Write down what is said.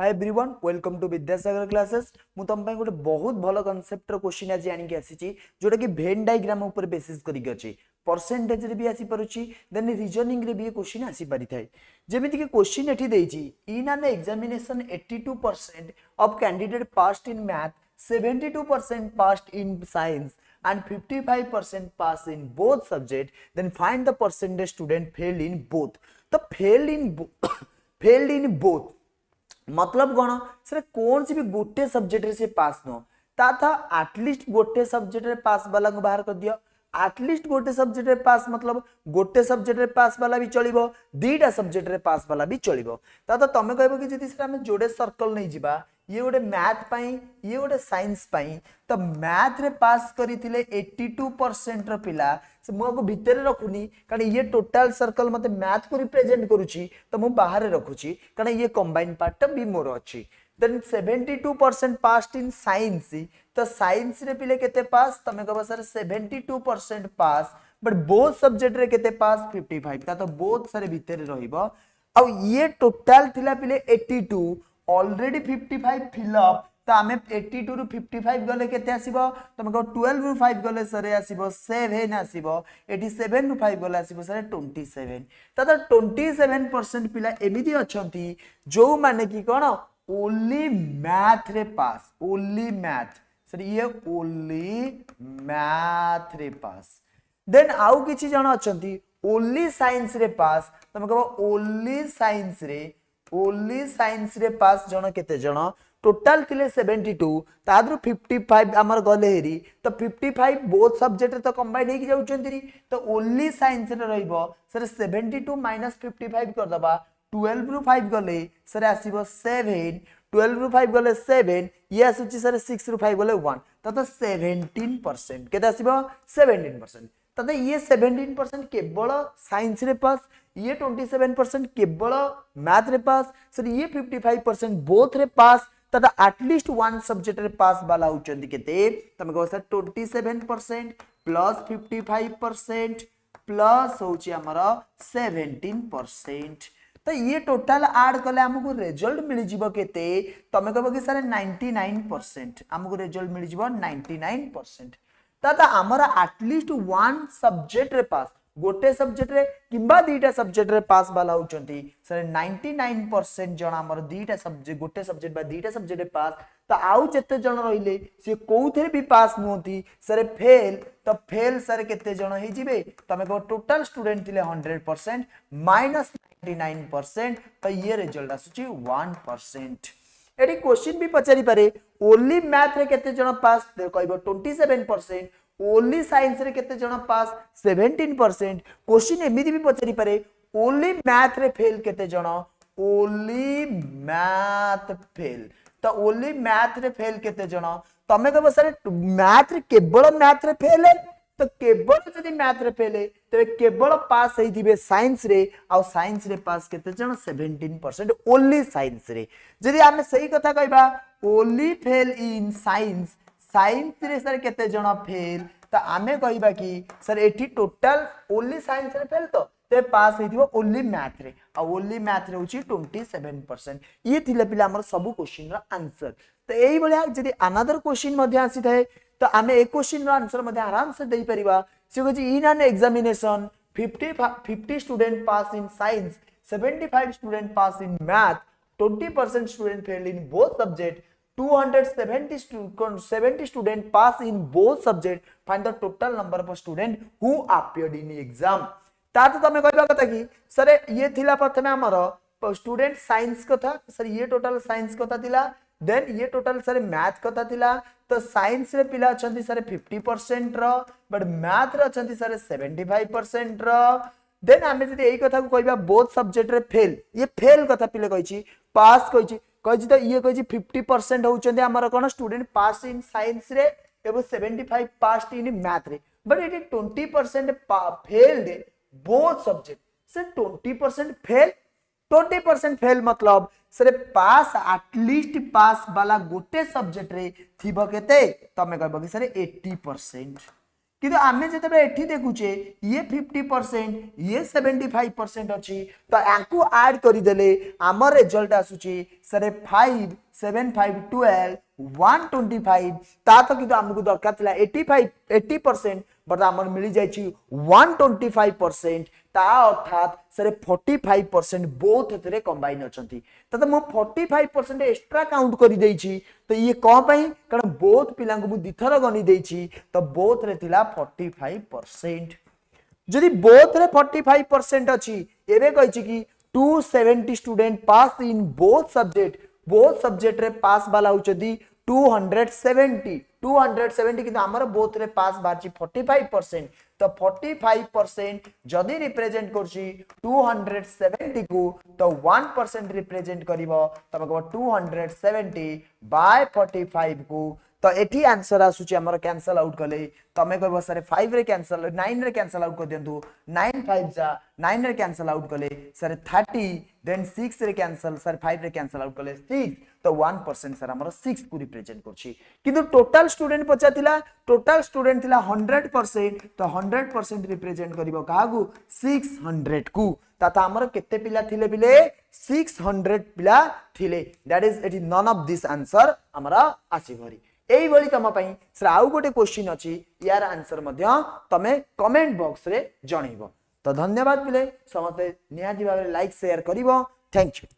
Hi everyone welcome to Vidyasagar classes मु तुम पे गोटे बहुत भल कॉन्सेप्ट रो क्वेश्चन आज आनिक आसी जोटा कि वेन डायग्राम ऊपर बेसिस करिक अछि परसेंटेज रे भी आसी परुछि देन रीजनिंग रे भी क्वेश्चन आसी पारि थाए जेमिति कि क्वेश्चन एठी देछि in an examination 82% of candidate passed in math 72% passed in science and 55% passed in both subject then find the percentage student failed in both तो failed in both मतलब कौन से कौन सी भी गोटे सब्जेक्ट रे से पास न ता था एटलिस्ट गोटे सब्जेक्ट रे पास वाला को बाहर कर दियो एटलिस्ट गोटे सब्जेक्ट रे पास मतलब गोटे सब्जेक्ट रे पास वाला भी चलिबो दीटा सब्जेक्ट रे पास वाला भी चलिबो ता तो तमे कहबो कि जदी से हम जोड़े सर्कल नहीं जिबा ये गोटे मैथ पाई ये गोटे साइंस पाई तो मैथ रे पास करिथिले 82% रो पिला से मो को भीतर रखुनी कारण ये टोटल सर्कल मते मैथ को रिप्रेजेंट करूची तो मु बाहर रखुची कारण ये कंबाइन पार्ट भी मोर अछि देन 72% पास्ड इन साइंस तो साइंस रे पिले केते पास तमे कहबो sir 72% pass but both subject रे केते पास 55 ता तो बोथ सारे भीतर रहिबो आ ये टोटल थिला पिले 82 ऑलरेडी 55 फिल अप तो आमे 82 रु 55 गले केते आसीबो तमे को 12 रु 5 गले सरे आसीबो 7 आसीबो 87 रु 5 गले आसीबो सरे 27 ता तो 27% पिला एमिति अछंती जो माने की कोन ओनली मैथ रे पास ओनली मैथ सर ये ओनली मैथ रे पास देन आउ किछि जण अछंती ओनली साइंस रे पास तमे कहबो ओनली साइंस रे पास जण केते जण टोटल थिले 72 तादरु 55 हमर गले हेरी तो 55 बोथ सब्जेक्ट रे तो कंबाइन हेकी जाउचंती तो ओनली साइंस रे रहइबो सर 72 माइनस 55 कर दबा 12 रु 5 गले सर आसीबो 7 12 रु 5 गले 7 ये आसुची सर 6 रु 5 गले 1 तो 17% केते आसीबो 17% तते ये 17% केवल साइंस रे पास ये 27% केवल मैथ रे पास सर ये 55% बोथ रे पास तथा एटलीस्ट वन सब्जेक्ट रे पास वाला होचंदी केते तमे कहो सर 27% प्लस 55% प्लस होची हमर 17% तो ये टोटल ऐड कले हमको रिजल्ट मिल जिवो केते तमे कहबो कि सर 99% हमको रिजल्ट मिल जिवो 99% ताता हमारा एटलीस्ट वन सब्जेक्ट रे पास गोटे सब्जेक्ट रे किंबा दीटा सब्जेक्ट रे पास वाला होचंती सर 99% जण हमर दीटा सब्जेक्ट गोटे सब्जेक्ट बा दीटा सब्जेक्ट रे पास तो आउ जते जण रहिले से कोउथे भी पास नोती सर फेल तो फेल सर केते जण हे जिवे तमे को टोटल स्टूडेंट थिले 100% माइनस 99% तो ये रिजल्ट आसुची 1%। एडी क्वेश्चन भी पचारि पारे ओनली मैथ रे केते जण पास कहबो 27% ओनली साइंस रे केते जण पास 17% क्वेश्चन एमिति भी पचारि पारे ओनली मैथ रे फेल केते जण ओनली मैथ फेल तो ओनली मैथ रे फेल केते जण तमे कहबो सर मैथ रे केवल मैथ रे फेल है तो केवल जदी मैथ रे फेल है तो केवल पास हेई दिबे साइंस रे आ साइंस रे पास केते जण 17% ओनली साइंस रे जदी हमें सही कथा कहबा only fail in science science रे सर केते जण फेल तो आमे कहबा कि सर एठी टोटल ओनली साइंस रे फेल तो ते पास हे दिबो ओनली मैथ रे आ ओनली मैथ रे होची 27% ये थिले पिला हमर सब क्वेश्चन रा आंसर तो एई बलिया जदी अनदर क्वेश्चन मध्ये आसी थाए तो आमे एक क्वेश्चन रा आंसर मध्ये आराम से देई परिबा से कहछि in an examination 50 student pass in science 75 student pass in math 20% student fail in both subject 270 student pass in both subject find the total number of student who appeared in exam तातो तमे कहबा कथा कि sir ये थिला प्रथमे हमर student science कथा सर ये टोटल साइंस कथा थिला देन ये टोटल सर मैथ कथा थिला तो साइंस रे पिला अछंती सर 50% रो बट मैथ रे अछंती सर 75% रो देन हमें जदी एई कथा को कहबा बोथ सब्जेक्ट रे फेल ये फेल कथा पिले कहिची पास कहिची कहिची तो ये कहिची 50% होचंदी हमर कोन स्टूडेंट पास इन साइंस रे एबो 75 पास इन मैथ रे but it 20% failed both subject sir 20% fail 20% fail मतलब सर पास एटलीस्ट पास वाला गोटे सब्जेक्ट रे थिबो केते तमे कहबो कि सर 80% किंतु आमे जते एठी देखुचे ये 50% ये 75% अछि तो आंकु ऐड करि देले हमर रिजल्ट आसुची सरे 5 7 5 12 125 ता तो किंतु हमको दरकार थिला 80% बट हमर मिली जाय छी 125% ता अर्थात सरे 45% बोथ एतरे कंबाइन अछंती त मो 45% एक्स्ट्रा काउंट करि देई छी तो ये को पई कारण बोथ पिला को मु दिथर गनि देई छी तो बोथ रे थिला 45% जदि बोथ रे 45% अछि एबे कहै छी कि 270 स्टूडेंट पास इन बोथ सब्जेक्ट रे पास वाला होचदी 270 किंतु हमर बोथ रे पास बारची 45% तो 45% जदि रिप्रेजेंट करची 270 को तो 1% रिप्रेजेंट करिवो तब 270 बाय 45 को तो एठी आंसर आसुची हमर कैंसल आउट कले तमे कहबो सर 5 रे कैंसल 9 रे कैंसल आउट कर दियंतु 9 5 जा 9 रे कैंसल आउट कले सर 30 देन 6 रे कैंसल सर 5 रे कैंसल आउट कले 6 तो 1% सर हमर 6 को रिप्रेजेंट करछि किंतु टोटल स्टूडेंट पचा थिला टोटल स्टूडेंट थिला 100% तो 100% रिप्रेजेंट करिवो कागु 600 को ताता हमर केते पिला थिले बिले 600 पिला थिले that is it is none of this answer हमरा आसी भरी एई बळी तम पई सर आउ गोटे क्वेश्चन अछि यार आंसर मध्य तमे कमेंट बॉक्स रे जणैबो तो धन्यवाद पिले समस्त निहाती भाबे लाइक शेयर करिवो थैंक यू।